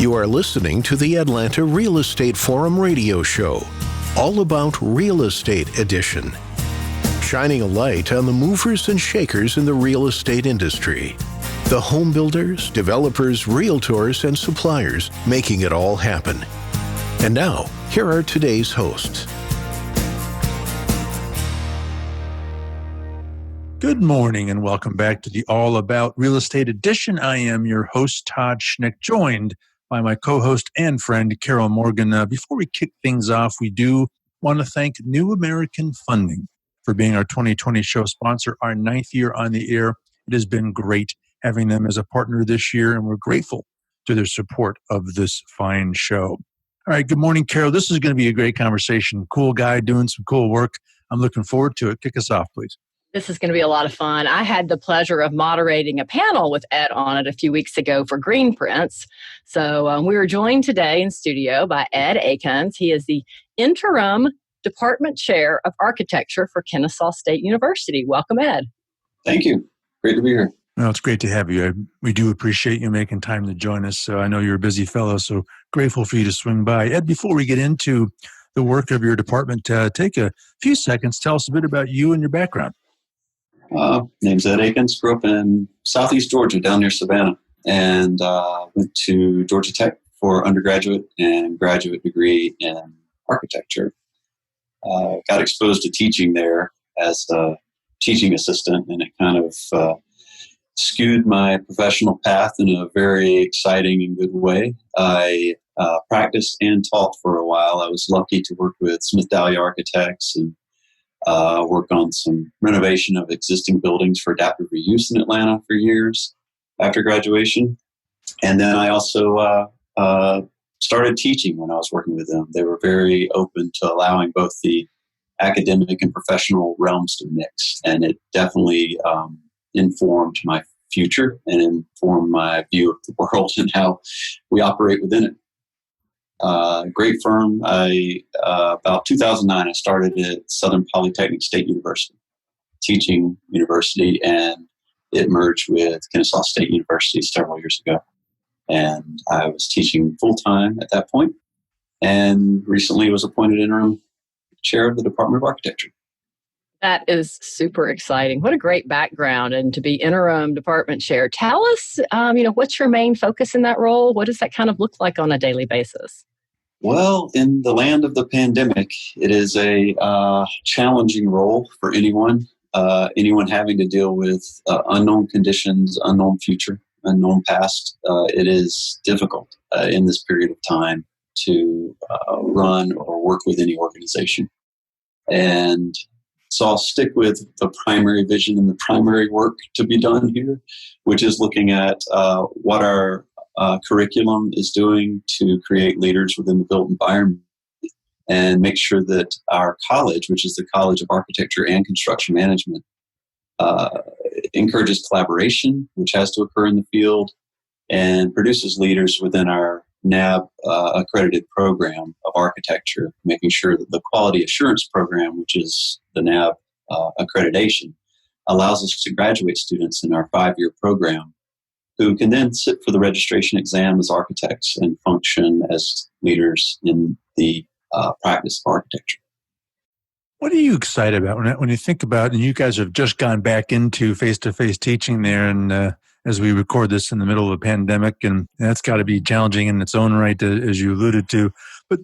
You are listening to the Atlanta Real Estate Forum radio show, all about real estate edition, shining a light on the movers and shakers in the real estate industry, the home builders, developers, realtors, and suppliers making it all happen. And now, here are today's hosts. Good morning and welcome back to the All About Real Estate edition. I am your host, Todd Schnick, joined by my co-host and friend, Carol Morgan. Before we kick things off, we do want to thank New American Funding for being our 2020 show sponsor, our 9th year on the air. It has been great having them as a partner this year, and we're grateful to their support of this fine show. All right, good morning, Carol. This is going to be a great conversation. Cool guy doing some cool work. I'm looking forward to it. Kick us off, please. This is going to be a lot of fun. I had the pleasure of moderating a panel with Ed on it a few weeks ago for Green Prints. So we were joined today in studio by Ed Akins. He is the Interim Department Chair of Architecture for Kennesaw State University. Welcome, Ed. Thank you. Great to be here. Well, it's great to have you. We do appreciate you making time to join us. I know you're a busy fellow, so grateful for you to swing by. Ed, before we get into the work of your department, take a few seconds. Tell us a bit about you and your background. Name's Ed Akins. Grew up in Southeast Georgia, down near Savannah, and went to Georgia Tech for undergraduate and graduate degree in architecture. Got exposed to teaching there as a teaching assistant, and it kind of skewed my professional path in a very exciting and good way. I practiced and taught for a while. I was lucky to work with Smith Dahlia Architects and worked on some renovation of existing buildings for adaptive reuse in Atlanta for years after graduation. And then I also started teaching when I was working with them. They were very open to allowing both the academic and professional realms to mix. And it definitely informed my future and informed my view of the world and how we operate within it. Great firm. About 2009, I started at Southern Polytechnic State University, teaching university, and it merged with Kennesaw State University several years ago. And I was teaching full-time at that point, and recently was appointed interim chair of the Department of Architecture. That is super exciting. What a great background, and to be interim department chair. Tell us, what's your main focus in that role? What does that kind of look like on a daily basis? Well, in the land of the pandemic, it is a challenging role for anyone having to deal with unknown conditions, unknown future, unknown past. It is difficult in this period of time to run or work with any organization. And so I'll stick with the primary vision and the primary work to be done here, which is looking at what our curriculum is doing to create leaders within the built environment and make sure that our college, which is the College of Architecture and Construction Management, encourages collaboration, which has to occur in the field, and produces leaders within our NAB accredited program of architecture, making sure that the quality assurance program, which is the NAB accreditation, allows us to graduate students in our 5-year program who can then sit for the registration exam as architects and function as leaders in the practice of architecture. What are you excited about when you think about, and you guys have just gone back into face-to-face teaching there, and as we record this in the middle of a pandemic, and that's got to be challenging in its own right, as you alluded to. But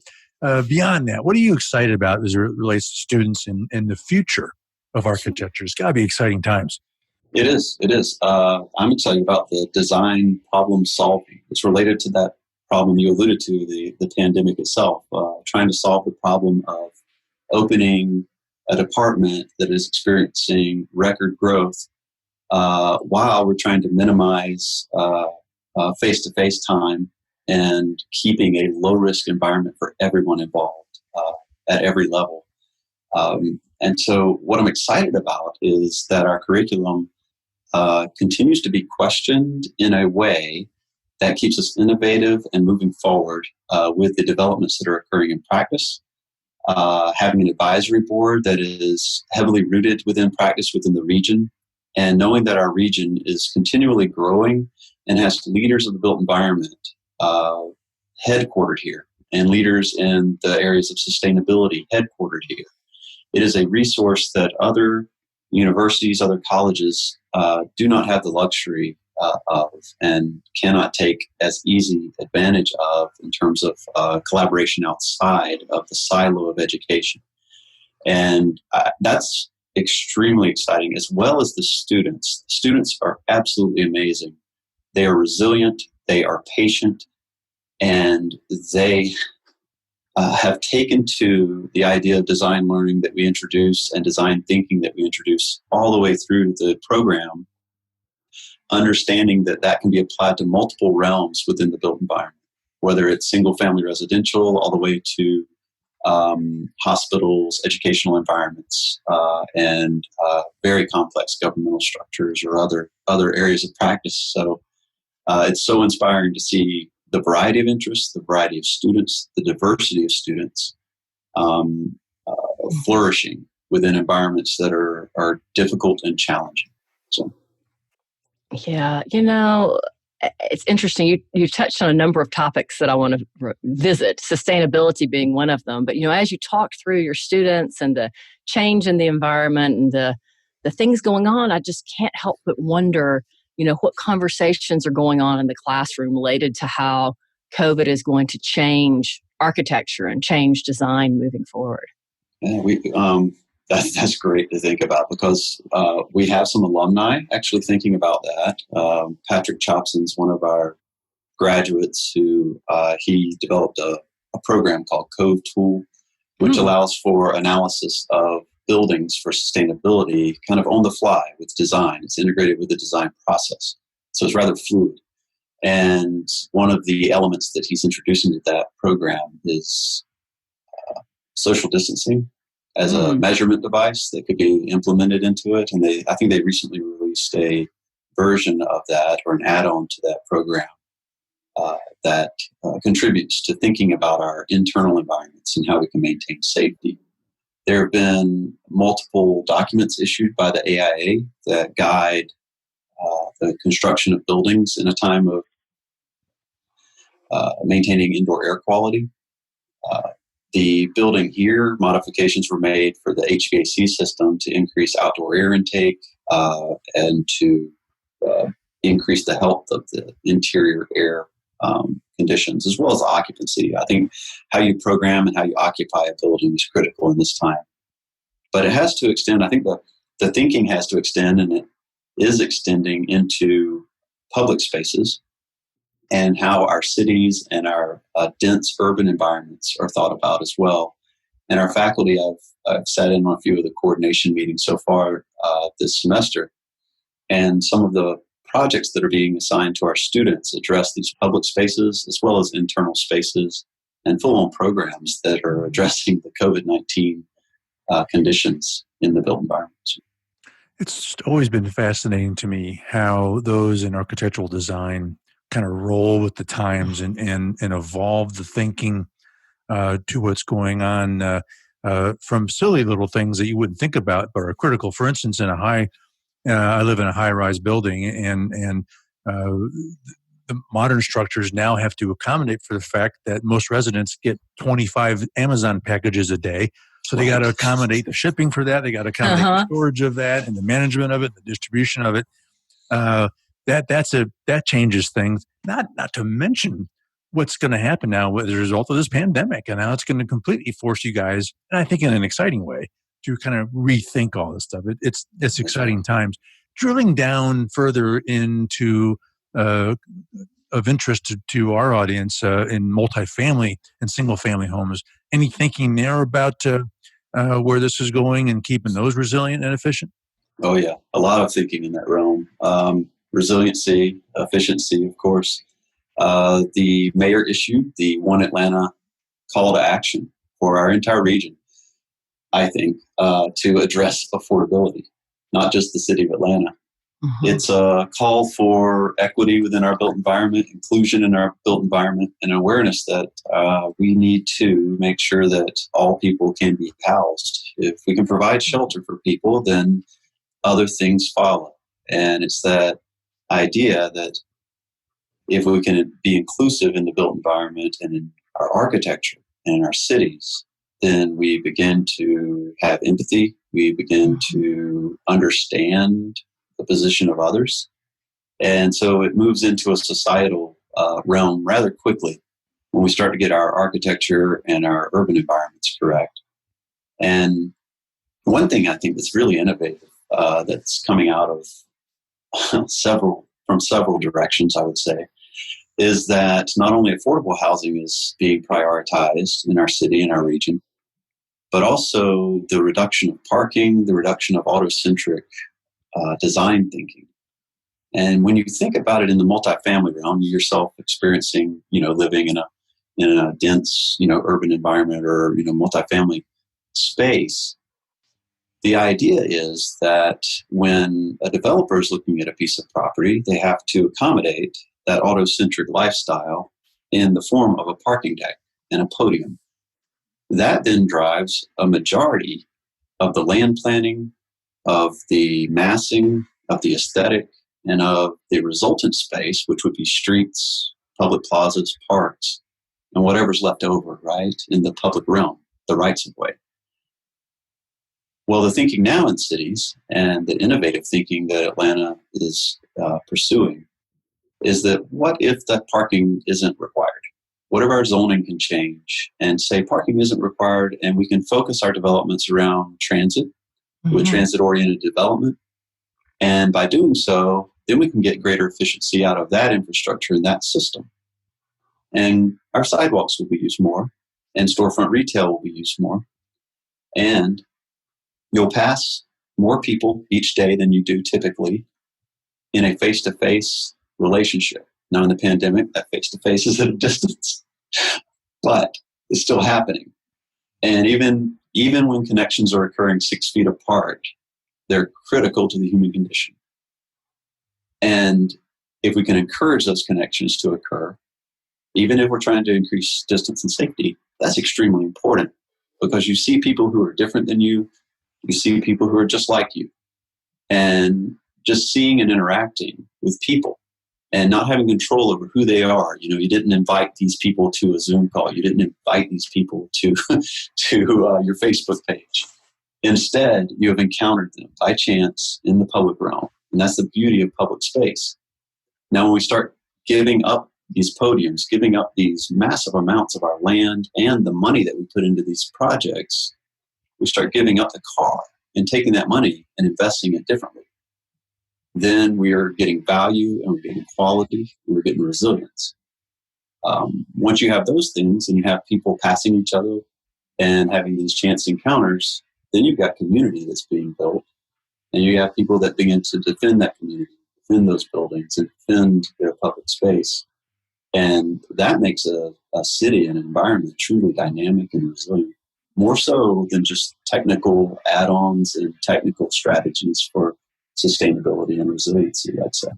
beyond that, what are you excited about as it relates to students and the future of architecture? It's got to be exciting times. It is. I'm excited about the design problem solving. It's related to that problem you alluded to, the pandemic itself, trying to solve the problem of opening a department that is experiencing record growth while we're trying to minimize face-to-face time and keeping a low-risk environment for everyone involved at every level. And so what I'm excited about is that our curriculum continues to be questioned in a way that keeps us innovative and moving forward with the developments that are occurring in practice. Having an advisory board that is heavily rooted within practice within the region, and knowing that our region is continually growing and has leaders of the built environment headquartered here, and leaders in the areas of sustainability headquartered here. It is a resource that other universities, other colleges do not have the luxury of and cannot take as easy advantage of in terms of collaboration outside of the silo of education. And that's extremely exciting, as well as the students. The students are absolutely amazing. They are resilient, they are patient, and they have taken to the idea of design learning that we introduce and design thinking that we introduce all the way through the program, understanding that that can be applied to multiple realms within the built environment, whether it's single-family residential all the way to hospitals, educational environments, and very complex governmental structures or other areas of practice. So it's so inspiring to see the variety of interests, the variety of students, the diversity of students flourishing within environments that are difficult and challenging. So, yeah, it's interesting. You touched on a number of topics that I want to visit, sustainability being one of them. But, as you talk through your students and the change in the environment and the things going on, I just can't help but wonder, what conversations are going on in the classroom related to how COVID is going to change architecture and change design moving forward. Yeah, that's great to think about, because we have some alumni actually thinking about that. Patrick Chopson's one of our graduates who he developed a program called Cove Tool, which allows for analysis of buildings for sustainability kind of on the fly with design. It's integrated with the design process. So it's rather fluid. And one of the elements that he's introducing to that program is social distancing as a measurement device that could be implemented into it. And I think they recently released a version of that, or an add-on to that program that contributes to thinking about our internal environments and how we can maintain safety. There have been multiple documents issued by the AIA that guide the construction of buildings in a time of maintaining indoor air quality. The building here, modifications were made for the HVAC system to increase outdoor air intake and to increase the health of the interior air conditions, as well as occupancy. I think how you program and how you occupy a building is critical in this time. But it has to extend. I think the thinking has to extend, and it is extending into public spaces and how our cities and our dense urban environments are thought about as well. And our faculty, I've sat in on a few of the coordination meetings so far this semester, and some of the projects that are being assigned to our students address these public spaces as well as internal spaces, and full-on programs that are addressing the COVID-19 conditions in the built environments. It's always been fascinating to me how those in architectural design kind of roll with the times and evolve the thinking to what's going on from silly little things that you wouldn't think about but are critical. For instance, I live in a high-rise building, and the modern structures now have to accommodate for the fact that most residents get 25 Amazon packages a day. So they got to accommodate the shipping for that. They got to accommodate the storage of that and the management of it, the distribution of it. That changes things. Not to mention what's going to happen now as a result of this pandemic, and now it's going to completely force you guys, and I think in an exciting way, to kind of rethink all this stuff. It's exciting times. Drilling down further into of interest to our audience in multifamily and single-family homes. Any thinking there about where this is going and keeping those resilient and efficient? Oh, yeah. A lot of thinking in that realm. Resiliency, efficiency, of course. The mayor issued the One Atlanta call to action for our entire region, I think, to address affordability, not just the city of Atlanta. Mm-hmm. It's a call for equity within our built environment, inclusion in our built environment, and awareness that we need to make sure that all people can be housed. If we can provide shelter for people, then other things follow. And it's that idea that if we can be inclusive in the built environment and in our architecture and in our cities, then we begin to have empathy. We begin to understand the position of others. And so it moves into a societal realm rather quickly when we start to get our architecture and our urban environments correct. And one thing I think that's really innovative that's coming out of several directions, I would say, is that not only affordable housing is being prioritized in our city and our region, but also the reduction of parking, the reduction of autocentric design thinking. And when you think about it in the multifamily realm, you yourself experiencing, living in a dense, urban environment or, multifamily space, the idea is that when a developer is looking at a piece of property, they have to accommodate that autocentric lifestyle in the form of a parking deck and a podium. That then drives a majority of the land planning, of the massing, of the aesthetic, and of the resultant space, which would be streets, public plazas, parks, and whatever's left over, right, in the public realm, the rights of way. Well, the thinking now in cities and the innovative thinking that Atlanta is pursuing is that what if that parking isn't required? What if our zoning can change and say parking isn't required and we can focus our developments around transit with transit-oriented development? And by doing so, then we can get greater efficiency out of that infrastructure and that system. And our sidewalks will be used more, and storefront retail will be used more. And you'll pass more people each day than you do typically in a face-to-face relationship. Now, in the pandemic, that face-to-face is at a distance, but it's still happening. And even when connections are occurring 6 feet apart, they're critical to the human condition. And if we can encourage those connections to occur, even if we're trying to increase distance and safety, that's extremely important because you see people who are different than you. You see people who are just like you. And just seeing and interacting with people and not having control over who they are. You didn't invite these people to a Zoom call. You didn't invite these people to your Facebook page. Instead, you have encountered them by chance in the public realm. And that's the beauty of public space. Now, when we start giving up these podiums, giving up these massive amounts of our land and the money that we put into these projects, we start giving up the car and taking that money and investing it differently. Then we are getting value and we're getting quality and we're getting resilience. Once you have those things and you have people passing each other and having these chance encounters, then you've got community that's being built. And you have people that begin to defend that community, defend those buildings, and defend their public space. And that makes a city, an environment truly dynamic and resilient, more so than just technical add-ons and technical strategies for sustainability and resiliency, I'd say.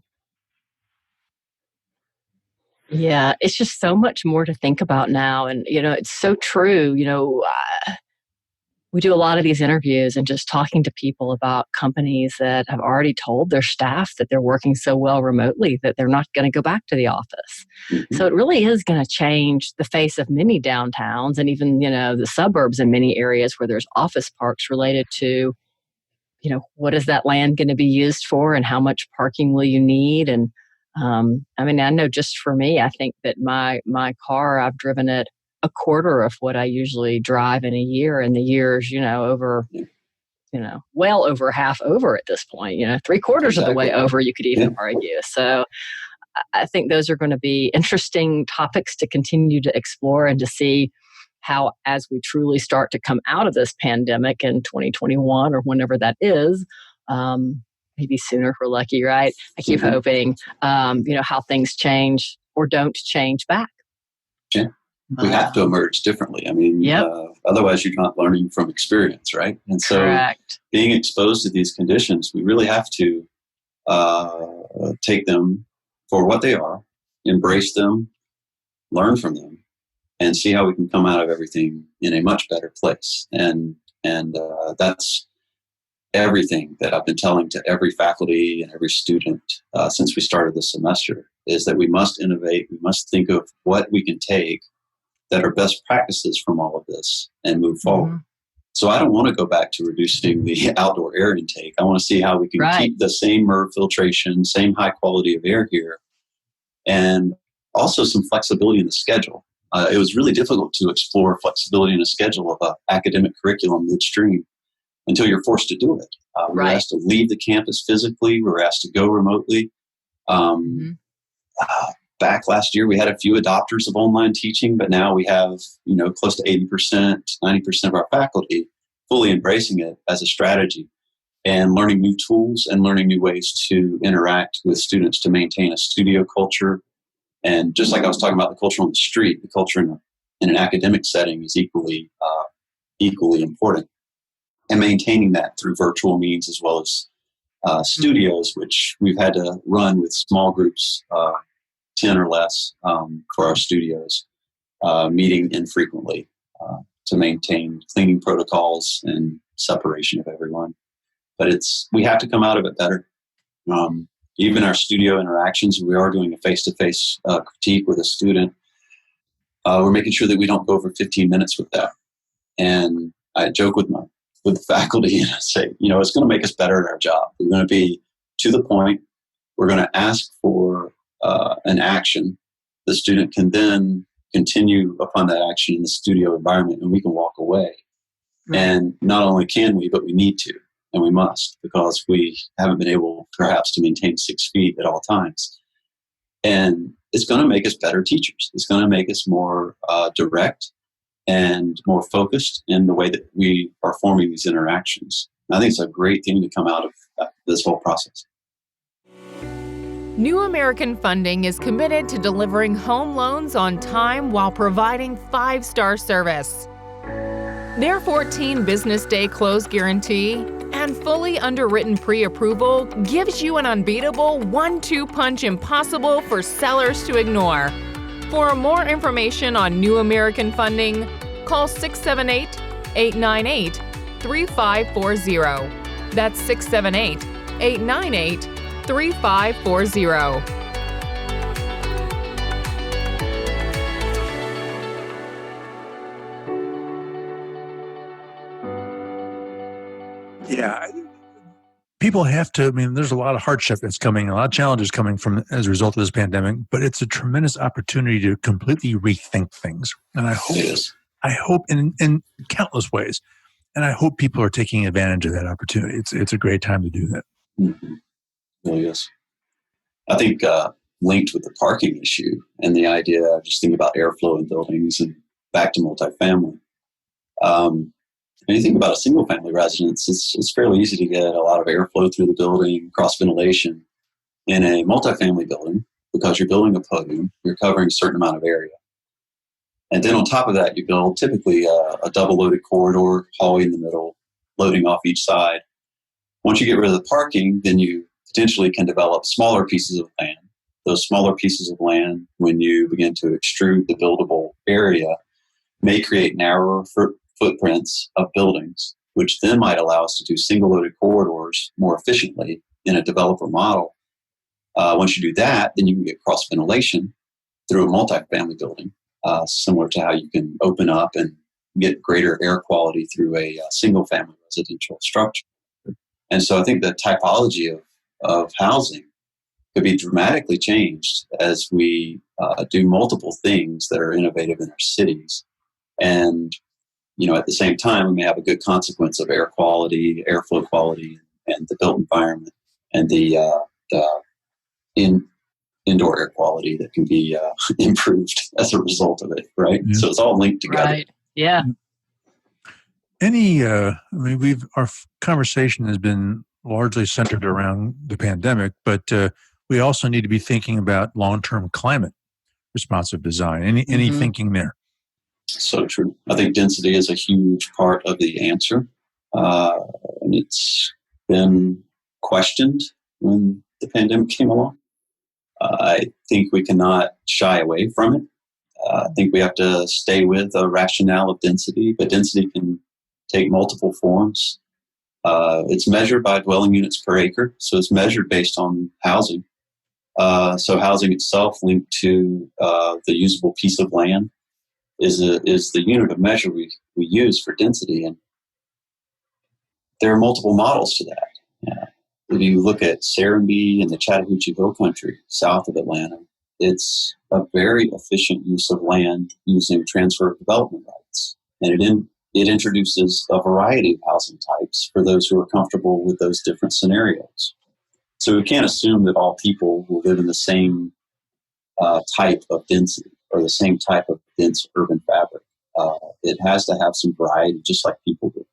Yeah, it's just so much more to think about now. And, it's so true. We do a lot of these interviews and just talking to people about companies that have already told their staff that they're working so well remotely that they're not going to go back to the office. Mm-hmm. So it really is going to change the face of many downtowns and even, the suburbs in many areas where there's office parks related to, what is that land going to be used for and how much parking will you need? And I know just for me, I think that my car, I've driven it a quarter of what I usually drive in a year, and the year's, over, well over half over at this point, 3/4 of the way over, you could even argue. So I think those are going to be interesting topics to continue to explore and to see how, as we truly start to come out of this pandemic in 2021 or whenever that is, maybe sooner if we're lucky, right? I keep hoping, how things change or don't change back. Yeah. We have to emerge differently. Otherwise you're not learning from experience, right? And so correct. Being exposed to these conditions, we really have to take them for what they are, embrace them, learn from them, and see how we can come out of everything in a much better place. And that's everything that I've been telling to every faculty and every student since we started this semester is that we must innovate. We must think of what we can take that are best practices from all of this and move forward. So I don't want to go back to reducing the outdoor air intake. I want to see how we can keep the same MERV filtration, same high quality of air here, and also some flexibility in the schedule. It was really difficult to explore flexibility in a schedule of an academic curriculum midstream until you're forced to do it. We were asked to leave the campus physically. We were asked to go remotely. Back last year, we had a few adopters of online teaching, but now we have, close to 80%, 90% of our faculty fully embracing it as a strategy and learning new tools and learning new ways to interact with students to maintain a studio culture. And just like I was talking about the culture on the street, the culture in an academic setting is equally important. And maintaining that through virtual means as well as studios, which we've had to run with small groups, 10 or less for our studios, meeting infrequently to maintain cleaning protocols and separation of everyone. But we have to come out of it better. Even our studio interactions, we are doing a face-to-face critique with a student. We're making sure that we don't go over 15 minutes with that. And I joke with the faculty and I say, it's going to make us better at our job. We're going to be to the point. We're going to ask for an action. The student can then continue upon that action in the studio environment and we can walk away. And not only can we, but we need to, and we must, because we haven't been able perhaps to maintain 6 feet at all times. And it's going to make us better teachers. It's going to make us more direct and more focused in the way that we are forming these interactions. And I think it's a great thing to come out of this whole process. New American Funding is committed to delivering home loans on time while providing 5-star service. Their 14 business day close guarantee and fully underwritten pre-approval gives you an unbeatable 1-2 punch impossible for sellers to ignore. For more information on New American Funding, call 678-898-3540. That's 678-898-3540. Yeah. People have to, there's a lot of hardship that's coming, a lot of challenges coming from as a result of this pandemic, but it's a tremendous opportunity to completely rethink things. And I hope in countless ways, and I hope people are taking advantage of that opportunity. It's a great time to do that. Mm-hmm. Really is. I think linked with the parking issue and the idea of just thinking about airflow in buildings and back to multifamily. When you think about a single-family residence, it's fairly easy to get a lot of airflow through the building, cross-ventilation. In a multifamily building, because you're building a podium, you're covering a certain amount of area. And then on top of that, you build typically a double-loaded corridor, hallway in the middle, loading off each side. Once you get rid of the parking, then you potentially can develop smaller pieces of land. Those smaller pieces of land, when you begin to extrude the buildable area, may create narrower footprints of buildings, which then might allow us to do single-loaded corridors more efficiently in a developer model. Once you do that, then you can get cross-ventilation through a multifamily building, similar to how you can open up and get greater air quality through a single-family residential structure. And so I think the typology of housing could be dramatically changed as we do multiple things that are innovative in our cities. And, at the same time, we may have a good consequence of air quality, airflow quality, and the built environment, and the indoor air quality that can be improved as a result of it, right? Yeah. So it's all linked together. Right. Yeah. Our conversation has been largely centered around the pandemic, but we also need to be thinking about long-term climate responsive design. Any thinking there? So true. I think density is a huge part of the answer. And it's been questioned when the pandemic came along. I think we cannot shy away from it. I think we have to stay with a rationale of density, but density can take multiple forms. It's measured by dwelling units per acre, so it's measured based on housing. So housing itself linked to the usable piece of land is the unit of measure we use for density. And there are multiple models to that. Yeah. If you look at Serenbe and the Chattahoochee Hill Country south of Atlanta, it's a very efficient use of land using transfer of development rights. And it introduces a variety of housing types for those who are comfortable with those different scenarios. So we can't assume that all people will live in the same type of density or the same type of dense urban fabric. It has to have some variety, just like people do.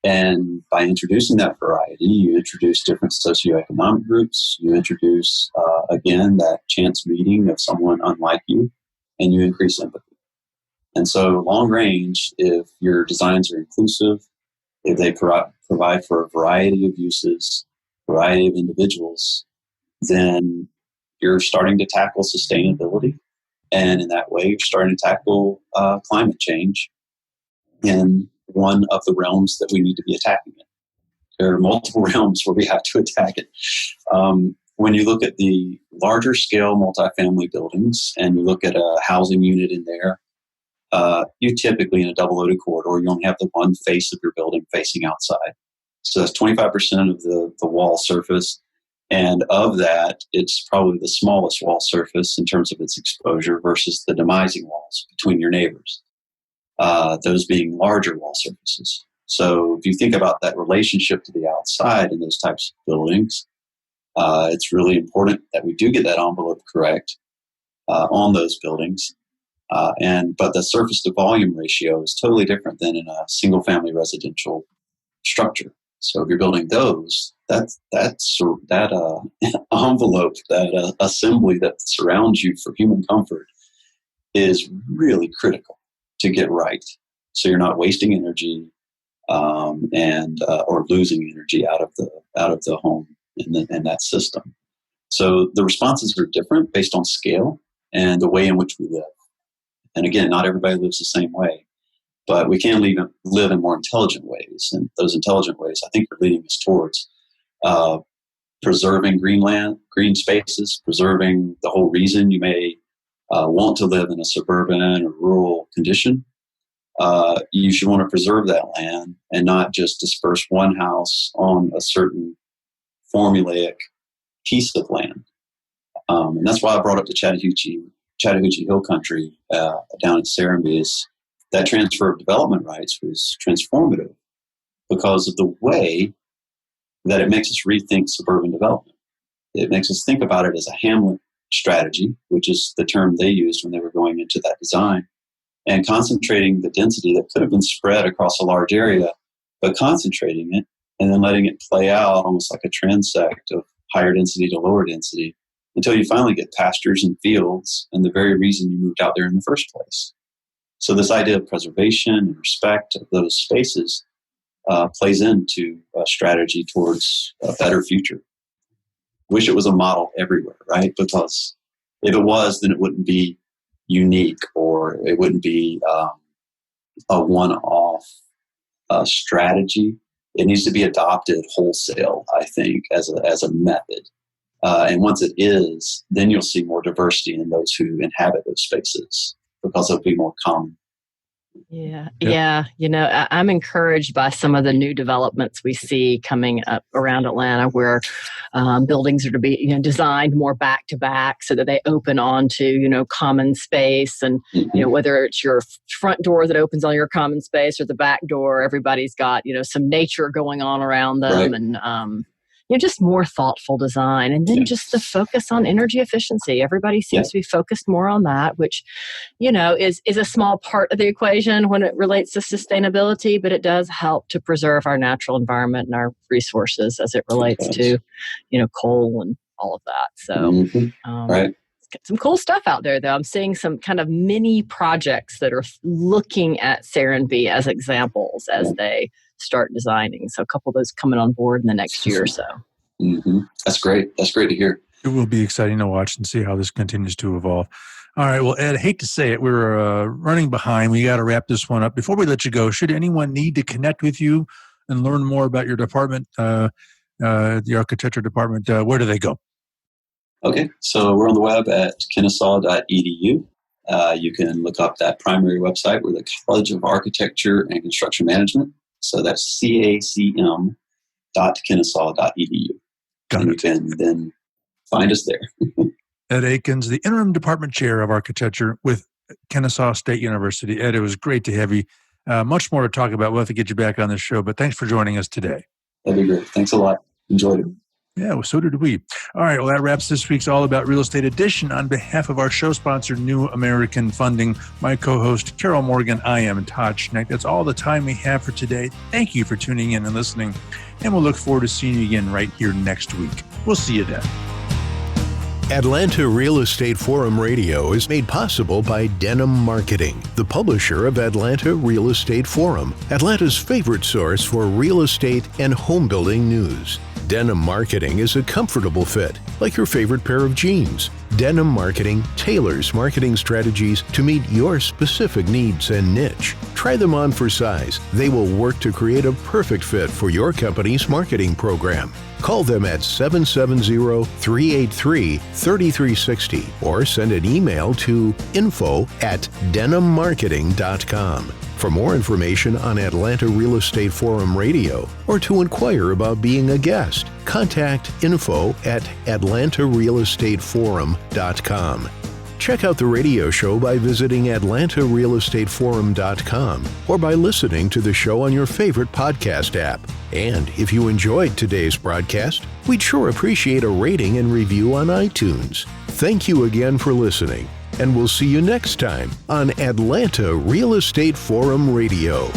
And by introducing that variety, you introduce different socioeconomic groups. You introduce, again, that chance meeting of someone unlike you, and you increase empathy. And so long range, if your designs are inclusive, if they provide for a variety of uses, variety of individuals, then you're starting to tackle sustainability. And in that way, you're starting to tackle climate change in one of the realms that we need to be attacking it. There are multiple realms where we have to attack it. When you look at the larger scale multifamily buildings and you look at a housing unit in there, you typically in a double loaded corridor, you only have the one face of your building facing outside. So that's 25% of the wall surface. And of that, it's probably the smallest wall surface in terms of its exposure versus the demising walls between your neighbors. Those being larger wall surfaces. So if you think about that relationship to the outside in those types of buildings, it's really important that we do get that envelope correct on those buildings. But the surface to volume ratio is totally different than in a single family residential structure. So if you're building those, that envelope, that assembly that surrounds you for human comfort is really critical to get right. So you're not wasting energy or losing energy out of the home in that system. So the responses are different based on scale and the way in which we live. And again, not everybody lives the same way, but we can live in more intelligent ways. And those intelligent ways, I think, are leading us towards preserving green spaces, preserving the whole reason you may want to live in a suburban or rural condition. You should want to preserve that land and not just disperse one house on a certain formulaic piece of land. And that's why I brought up the Chattahoochee Hill Country down in Serenbe. Is that transfer of development rights was transformative because of the way that it makes us rethink suburban development. It makes us think about it as a hamlet strategy, which is the term they used when they were going into that design, and concentrating the density that could have been spread across a large area, but concentrating it and then letting it play out almost like a transect of higher density to lower density until you finally get pastures and fields and the very reason you moved out there in the first place. So this idea of preservation and respect of those spaces plays into a strategy towards a better future. Wish it was a model everywhere, right? Because if it was, then it wouldn't be unique or it wouldn't be a one-off strategy. It needs to be adopted wholesale, I think, as a method. And once it is, then you'll see more diversity in those who inhabit those spaces because it'll be more common. Yeah. I'm encouraged by some of the new developments we see coming up around Atlanta where buildings are to be designed more back to back so that they open onto, common space. And, whether it's your front door that opens on your common space or the back door, everybody's got, some nature going on around them. Right. And, just more thoughtful design. And then just the focus on energy efficiency. Everybody seems to be focused more on that, which, is a small part of the equation when it relates to sustainability, but it does help to preserve our natural environment and our resources as it relates to, coal and all of that. So, right. Some cool stuff out there, though. I'm seeing some kind of mini projects that are looking at Serenbe as examples as they start designing. So a couple of those coming on board in the next year or so. Mm-hmm. That's great. That's great to hear. It will be exciting to watch and see how this continues to evolve. All right. Well, Ed, I hate to say it. We're running behind. We got to wrap this one up. Before we let you go, should anyone need to connect with you and learn more about your department, the architecture department, where do they go? Okay, so we're on the web at kennesaw.edu. You can look up that primary website. We're the College of Architecture and Construction Management. So that's cacm.kennesaw.edu. And you can then find us there. Ed Akins, the Interim Department Chair of Architecture with Kennesaw State University. Ed, it was great to have you. Much more to talk about. We'll have to get you back on the show, but thanks for joining us today. That'd be great. Thanks a lot. Enjoyed it. Yeah, well, so did we. All right, well, that wraps this week's All About Real Estate edition. On behalf of our show sponsor, New American Funding, my co-host, Carol Morgan, I am Todd Schnick. That's all the time we have for today. Thank you for tuning in and listening, and we'll look forward to seeing you again right here next week. We'll see you then. Atlanta Real Estate Forum Radio is made possible by Denim Marketing, the publisher of Atlanta Real Estate Forum, Atlanta's favorite source for real estate and home building news. Denim Marketing is a comfortable fit, like your favorite pair of jeans. Denim Marketing tailors marketing strategies to meet your specific needs and niche. Try them on for size. They will work to create a perfect fit for your company's marketing program. Call them at 770-383-3360 or send an email to info@denimmarketing.com. For more information on Atlanta Real Estate Forum Radio or to inquire about being a guest, contact info@atlantarealestateforum.com. Check out the radio show by visiting atlantarealestateforum.com or by listening to the show on your favorite podcast app. And if you enjoyed today's broadcast, we'd sure appreciate a rating and review on iTunes. Thank you again for listening, and we'll see you next time on Atlanta Real Estate Forum Radio.